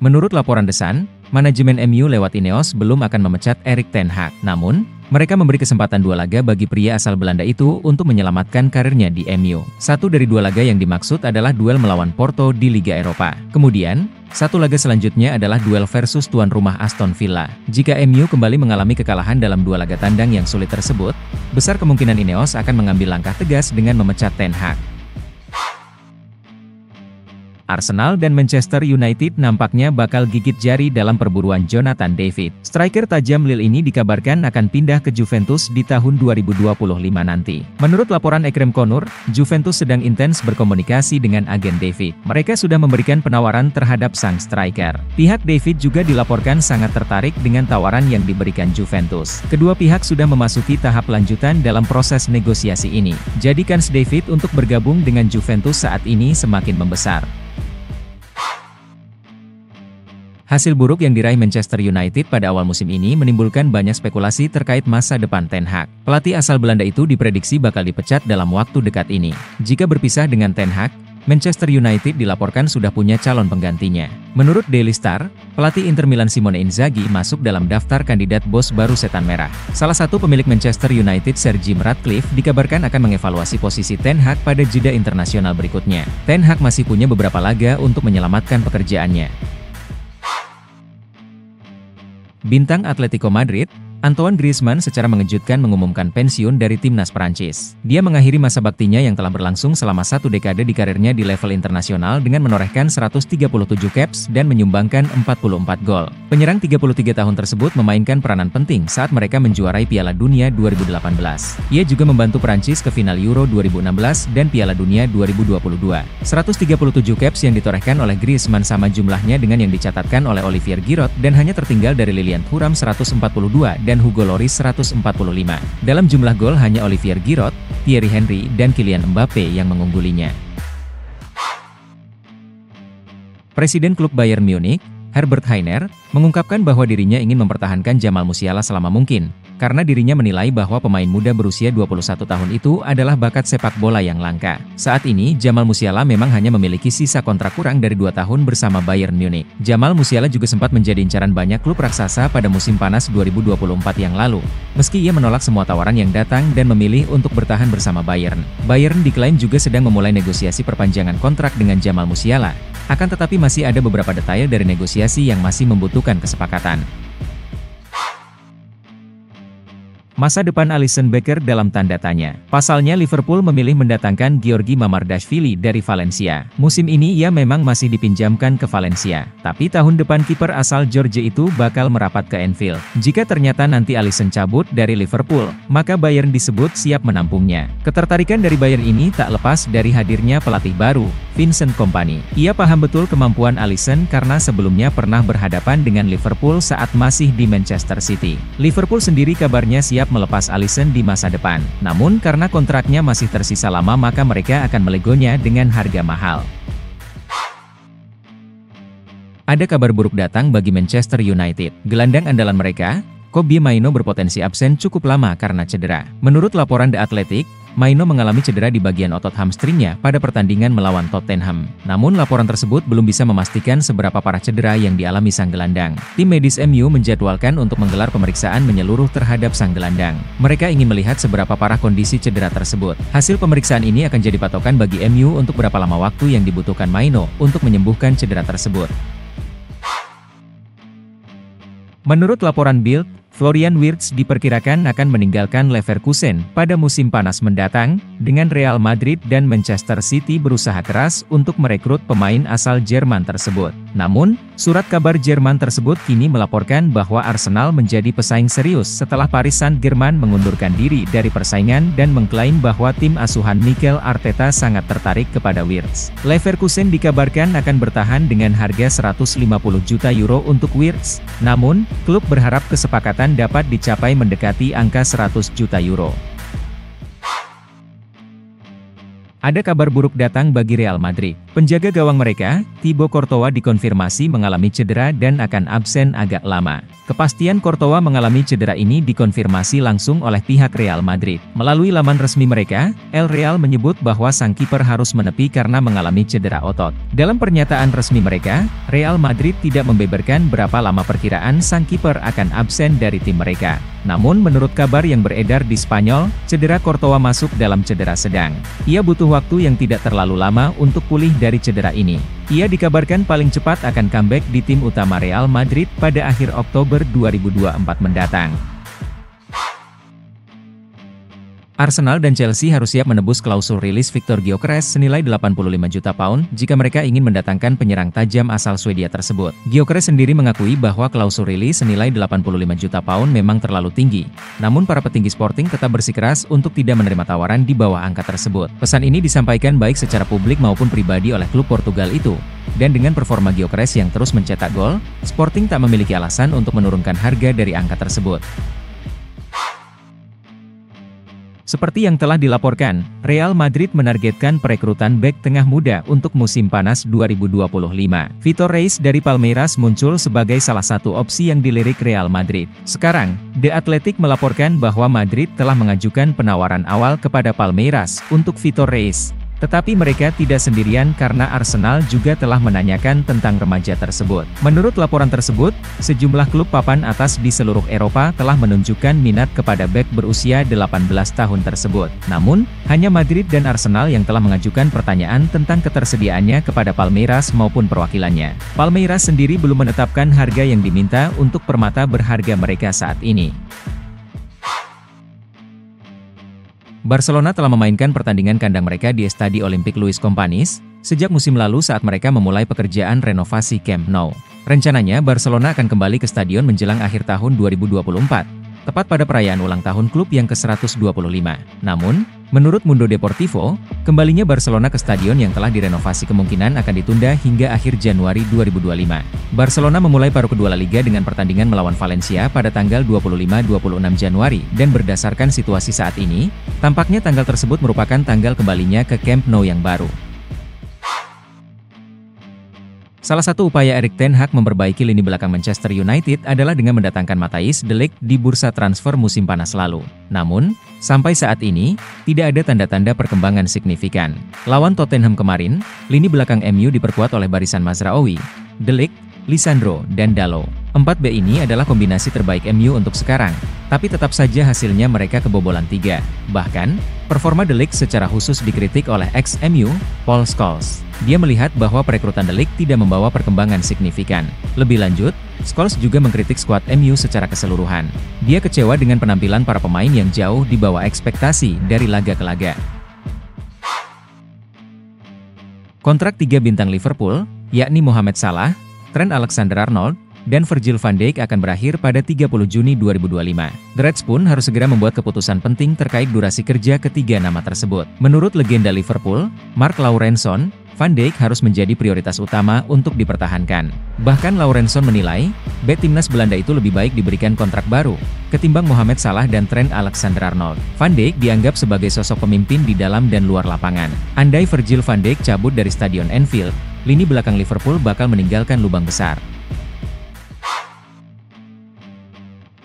Menurut laporan The Sun, manajemen MU lewat Ineos belum akan memecat Erik ten Hag. Namun, mereka memberi kesempatan 2 laga bagi pria asal Belanda itu untuk menyelamatkan karirnya di MU. Satu dari 2 laga yang dimaksud adalah duel melawan Porto di Liga Eropa. Kemudian, 1 laga selanjutnya adalah duel versus tuan rumah Aston Villa. Jika MU kembali mengalami kekalahan dalam 2 laga tandang yang sulit tersebut, besar kemungkinan Ineos akan mengambil langkah tegas dengan memecat ten Hag. Arsenal dan Manchester United nampaknya bakal gigit jari dalam perburuan Jonathan David. Striker tajam Lille ini dikabarkan akan pindah ke Juventus di tahun 2025 nanti. Menurut laporan Ekrem Konur, Juventus sedang intens berkomunikasi dengan agen David. Mereka sudah memberikan penawaran terhadap sang striker. Pihak David juga dilaporkan sangat tertarik dengan tawaran yang diberikan Juventus. Kedua pihak sudah memasuki tahap lanjutan dalam proses negosiasi ini. Jadi kans David untuk bergabung dengan Juventus saat ini semakin membesar. Hasil buruk yang diraih Manchester United pada awal musim ini menimbulkan banyak spekulasi terkait masa depan Ten Hag. Pelatih asal Belanda itu diprediksi bakal dipecat dalam waktu dekat ini. Jika berpisah dengan Ten Hag, Manchester United dilaporkan sudah punya calon penggantinya. Menurut Daily Star, pelatih Inter Milan Simone Inzaghi masuk dalam daftar kandidat bos baru Setan Merah. Salah satu pemilik Manchester United, Sir Jim Ratcliffe, dikabarkan akan mengevaluasi posisi Ten Hag pada jeda internasional berikutnya. Ten Hag masih punya beberapa laga untuk menyelamatkan pekerjaannya. Bintang Atletico Madrid, Antoine Griezmann secara mengejutkan mengumumkan pensiun dari timnas Prancis. Dia mengakhiri masa baktinya yang telah berlangsung selama 1 dekade di karirnya di level internasional dengan menorehkan 137 caps dan menyumbangkan 44 gol. Penyerang 33 tahun tersebut memainkan peranan penting saat mereka menjuarai Piala Dunia 2018. Ia juga membantu Prancis ke final Euro 2016 dan Piala Dunia 2022. 137 caps yang ditorehkan oleh Griezmann sama jumlahnya dengan yang dicatatkan oleh Olivier Giroud dan hanya tertinggal dari Lilian Thuram 142 dan Hugo Lloris 145. Dalam jumlah gol hanya Olivier Giroud, Thierry Henry, dan Kylian Mbappe yang mengunggulinya. Presiden klub Bayern Munich, Herbert Hainer, mengungkapkan bahwa dirinya ingin mempertahankan Jamal Musiala selama mungkin, karena dirinya menilai bahwa pemain muda berusia 21 tahun itu adalah bakat sepak bola yang langka. Saat ini, Jamal Musiala memang hanya memiliki sisa kontrak kurang dari 2 tahun bersama Bayern Munich. Jamal Musiala juga sempat menjadi incaran banyak klub raksasa pada musim panas 2024 yang lalu. Meski ia menolak semua tawaran yang datang dan memilih untuk bertahan bersama Bayern. Bayern diklaim juga sedang memulai negosiasi perpanjangan kontrak dengan Jamal Musiala. Akan tetapi masih ada beberapa detail dari negosiasi yang masih membutuhkan kesepakatan. Masa depan Alisson Becker dalam tanda tanya. Pasalnya Liverpool memilih mendatangkan Giorgi Mamardashvili dari Valencia. Musim ini ia memang masih dipinjamkan ke Valencia. Tapi tahun depan kiper asal Georgia itu bakal merapat ke Anfield. Jika ternyata nanti Alisson cabut dari Liverpool, maka Bayern disebut siap menampungnya. Ketertarikan dari Bayern ini tak lepas dari hadirnya pelatih baru, Vincent Kompany. Ia paham betul kemampuan Alisson karena sebelumnya pernah berhadapan dengan Liverpool saat masih di Manchester City. Liverpool sendiri kabarnya siap melepas Alisson di masa depan. Namun karena kontraknya masih tersisa lama maka mereka akan melegonya dengan harga mahal. Ada kabar buruk datang bagi Manchester United. Gelandang andalan mereka, Kobbie Mainoo berpotensi absen cukup lama karena cedera. Menurut laporan The Athletic, Mainoo mengalami cedera di bagian otot hamstringnya pada pertandingan melawan Tottenham. Namun laporan tersebut belum bisa memastikan seberapa parah cedera yang dialami sang gelandang. Tim medis MU menjadwalkan untuk menggelar pemeriksaan menyeluruh terhadap sang gelandang. Mereka ingin melihat seberapa parah kondisi cedera tersebut. Hasil pemeriksaan ini akan jadi patokan bagi MU untuk berapa lama waktu yang dibutuhkan Mainoo untuk menyembuhkan cedera tersebut. Menurut laporan Bild, Florian Wirtz diperkirakan akan meninggalkan Leverkusen pada musim panas mendatang, dengan Real Madrid dan Manchester City berusaha keras untuk merekrut pemain asal Jerman tersebut. Namun, surat kabar Jerman tersebut kini melaporkan bahwa Arsenal menjadi pesaing serius setelah Paris Saint-Germain mengundurkan diri dari persaingan dan mengklaim bahwa tim asuhan Mikel Arteta sangat tertarik kepada Wirtz. Leverkusen dikabarkan akan bertahan dengan harga 150 juta euro untuk Wirtz. Namun, klub berharap kesepakatan dapat dicapai mendekati angka 100 juta euro. Ada kabar buruk datang bagi Real Madrid. Penjaga gawang mereka, Thibaut Courtois dikonfirmasi mengalami cedera dan akan absen agak lama. Kepastian Courtois mengalami cedera ini dikonfirmasi langsung oleh pihak Real Madrid. Melalui laman resmi mereka, El Real menyebut bahwa sang kiper harus menepi karena mengalami cedera otot. Dalam pernyataan resmi mereka, Real Madrid tidak membeberkan berapa lama perkiraan sang kiper akan absen dari tim mereka. Namun menurut kabar yang beredar di Spanyol, cedera Courtois masuk dalam cedera sedang. Ia butuh waktu yang tidak terlalu lama untuk pulih dari cedera ini. Ia dikabarkan paling cepat akan comeback di tim utama Real Madrid pada akhir Oktober 2024 mendatang. Arsenal dan Chelsea harus siap menebus klausul rilis Viktor Gyökeres senilai 85 juta pound jika mereka ingin mendatangkan penyerang tajam asal Swedia tersebut. Gyökeres sendiri mengakui bahwa klausul rilis senilai 85 juta pound memang terlalu tinggi. Namun para petinggi Sporting tetap bersikeras untuk tidak menerima tawaran di bawah angka tersebut. Pesan ini disampaikan baik secara publik maupun pribadi oleh klub Portugal itu. Dan dengan performa Gyökeres yang terus mencetak gol, Sporting tak memiliki alasan untuk menurunkan harga dari angka tersebut. Seperti yang telah dilaporkan, Real Madrid menargetkan perekrutan bek tengah muda untuk musim panas 2025. Vitor Reis dari Palmeiras muncul sebagai salah satu opsi yang dilirik Real Madrid. Sekarang, The Athletic melaporkan bahwa Madrid telah mengajukan penawaran awal kepada Palmeiras untuk Vitor Reis. Tetapi mereka tidak sendirian karena Arsenal juga telah menanyakan tentang remaja tersebut. Menurut laporan tersebut, sejumlah klub papan atas di seluruh Eropa telah menunjukkan minat kepada bek berusia 18 tahun tersebut. Namun, hanya Madrid dan Arsenal yang telah mengajukan pertanyaan tentang ketersediaannya kepada Palmeiras maupun perwakilannya. Palmeiras sendiri belum menetapkan harga yang diminta untuk permata berharga mereka saat ini. Barcelona telah memainkan pertandingan kandang mereka di Estadi Olympique Luis Companys sejak musim lalu saat mereka memulai pekerjaan renovasi Camp Nou. Rencananya Barcelona akan kembali ke stadion menjelang akhir tahun 2024, tepat pada perayaan ulang tahun klub yang ke-125. Namun, menurut Mundo Deportivo, kembalinya Barcelona ke stadion yang telah direnovasi kemungkinan akan ditunda hingga akhir Januari 2025. Barcelona memulai paruh kedua La Liga dengan pertandingan melawan Valencia pada tanggal 25-26 Januari, dan berdasarkan situasi saat ini, tampaknya tanggal tersebut merupakan tanggal kembalinya ke Camp Nou yang baru. Salah satu upaya Erik ten Hag memperbaiki lini belakang Manchester United adalah dengan mendatangkan Matthijs de Ligt di bursa transfer musim panas lalu. Namun, sampai saat ini, tidak ada tanda-tanda perkembangan signifikan. Lawan Tottenham kemarin, lini belakang MU diperkuat oleh barisan Mazraoui, de Ligt, Lisandro, dan Dalot. 4B ini adalah kombinasi terbaik MU untuk sekarang, tapi tetap saja hasilnya mereka kebobolan 3. Bahkan, performa de Ligt secara khusus dikritik oleh ex-MU, Paul Scholes. Dia melihat bahwa perekrutan de Ligt tidak membawa perkembangan signifikan. Lebih lanjut, Scholes juga mengkritik skuad MU secara keseluruhan. Dia kecewa dengan penampilan para pemain yang jauh di bawah ekspektasi dari laga ke laga. Kontrak 3 bintang Liverpool, yakni Mohamed Salah, Trent Alexander-Arnold, dan Virgil van Dijk akan berakhir pada 30 Juni 2025. The Reds pun harus segera membuat keputusan penting terkait durasi kerja ketiga nama tersebut. Menurut legenda Liverpool, Mark Lawrenson, Van Dijk harus menjadi prioritas utama untuk dipertahankan. Bahkan Lawrenson menilai, bek timnas Belanda itu lebih baik diberikan kontrak baru ketimbang Mohamed Salah dan Trent Alexander-Arnold. Van Dijk dianggap sebagai sosok pemimpin di dalam dan luar lapangan. Andai Virgil van Dijk cabut dari Stadion Anfield, lini belakang Liverpool bakal meninggalkan lubang besar.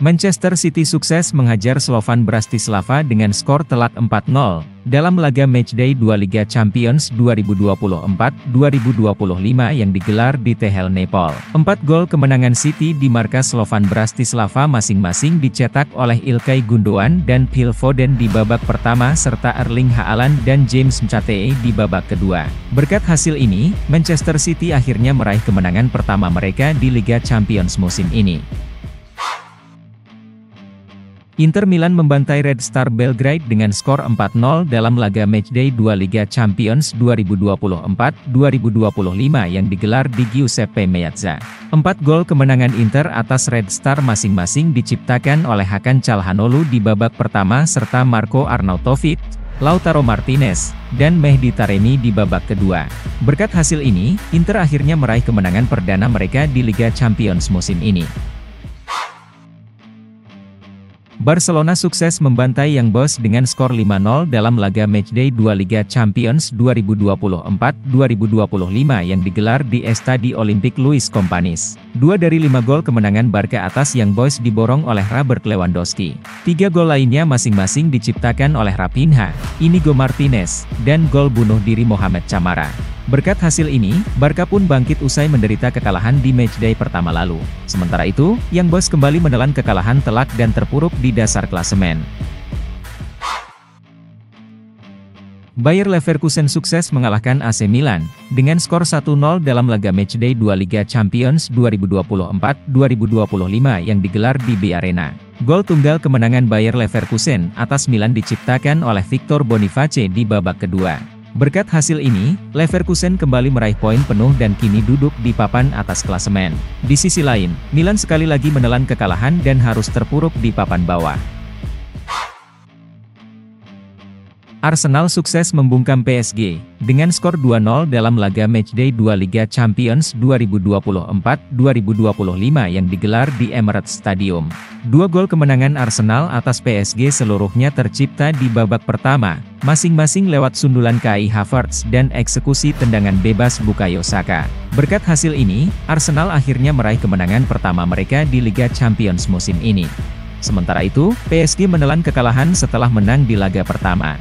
Manchester City sukses menghajar Slovan Bratislava dengan skor telak 4-0 dalam laga Matchday 2 Liga Champions 2024-2025 yang digelar di Tehel, Nepal. 4 gol kemenangan City di markas Slovan Bratislava masing-masing dicetak oleh Ilkay Gundogan dan Phil Foden di babak pertama serta Erling Haaland dan James Mcate di babak kedua. Berkat hasil ini, Manchester City akhirnya meraih kemenangan pertama mereka di Liga Champions musim ini. Inter Milan membantai Red Star Belgrade dengan skor 4-0 dalam laga Matchday 2 Liga Champions 2024-2025 yang digelar di Giuseppe Meazza. 4 gol kemenangan Inter atas Red Star masing-masing diciptakan oleh Hakan Çalhanoğlu di babak pertama serta Marco Arnautovic, Lautaro Martinez, dan Mehdi Taremi di babak kedua. Berkat hasil ini, Inter akhirnya meraih kemenangan perdana mereka di Liga Champions musim ini. Barcelona sukses membantai Young Boys dengan skor 5-0 dalam laga matchday 2 Liga Champions 2024-2025 yang digelar di Estadi Olympique Luis Companys. 2 dari 5 gol kemenangan Barca atas Young Boys diborong oleh Robert Lewandowski. 3 gol lainnya masing-masing diciptakan oleh Raphinha, Inigo Martinez, dan gol bunuh diri Mohamed Camara. Berkat hasil ini, Barca pun bangkit usai menderita kekalahan di matchday pertama lalu. Sementara itu, Young Boys kembali menelan kekalahan telak dan terpuruk di dasar klasemen. Bayer Leverkusen sukses mengalahkan AC Milan dengan skor 1-0 dalam laga matchday 2 Liga Champions 2024-2025 yang digelar di B Arena. Gol tunggal kemenangan Bayer Leverkusen atas Milan diciptakan oleh Victor Boniface di babak kedua. Berkat hasil ini, Leverkusen kembali meraih poin penuh dan kini duduk di papan atas klasemen. Di sisi lain, Milan sekali lagi menelan kekalahan dan harus terpuruk di papan bawah. Arsenal sukses membungkam PSG dengan skor 2-0 dalam laga matchday 2 Liga Champions 2024-2025 yang digelar di Emirates Stadium. 2 gol kemenangan Arsenal atas PSG seluruhnya tercipta di babak pertama, masing-masing lewat sundulan Kai Havertz dan eksekusi tendangan bebas Bukayo Saka. Berkat hasil ini, Arsenal akhirnya meraih kemenangan pertama mereka di Liga Champions musim ini. Sementara itu, PSG menelan kekalahan setelah menang di laga pertama.